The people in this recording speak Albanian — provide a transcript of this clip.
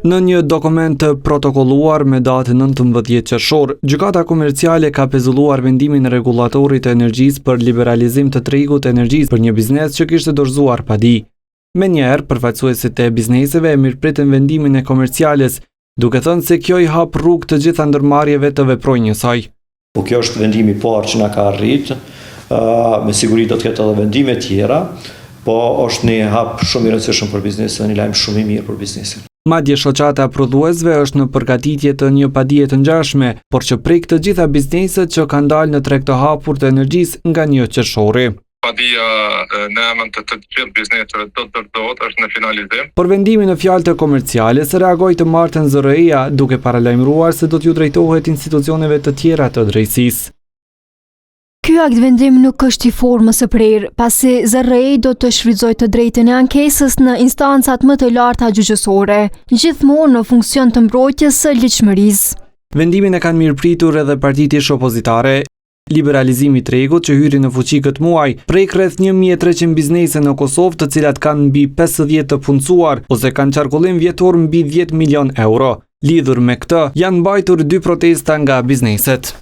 Në një dokument të protokolluar me datë 19 qershor, Gjykata Komerciale ka pezulluar vendimin e rregullatorit të energjisë për liberalizim të tregut të energjisë për një biznes që kishte dorëzuar padi. Menjëherë, përfaqësuesit e bizneseve e mirëpritën vendimin e komerciales, duke thënë se kjo i hap rrugë të gjitha ndërmarrjeve të veprojnë njësoj. Po kjo është vendimi i parë që na ka arrit, me siguri do të ketë edhe vendime tjera, po është një hap shumë i rëndësishëm për biznesin, një lajm shumë i mirë për biznesin. Madje shoqata prodhuesve është në përgatitje të një padije të ngjashme, por që prek të gjitha bizneset që kanë dalë në treg të hapur të energjisë nga 1 qershori. Padia në emën të gjithë bizneseve do të dorëzohet, është në finalizim. Për vendimin në fjalë të komerciales reagoi të martën ZRE-ja, duke paralajmëruar se do t'ju drejtohet institucioneve të tjera të drejtësisë. Ky akt vendim nuk është i formës së prerë, pasi ZRE do të shfrytëzojë të drejtën e ankesës në instancat më të larta gjyqësore, gjithmonë në funksion të mbrojtjes së ligjshmërisë. Vendimin e kanë mirëpritur edhe partitë opozitare. Liberalizimi i tregut që hyri në fuqi këtë muaj prek rreth 1300 biznese në Kosovë, të cilat kanë mbi 50 të punësuar ose kanë qarkullim vjetor mbi 10 milion euro. Lidhur me këtë, janë mbajtur 2 protesta nga bizneset.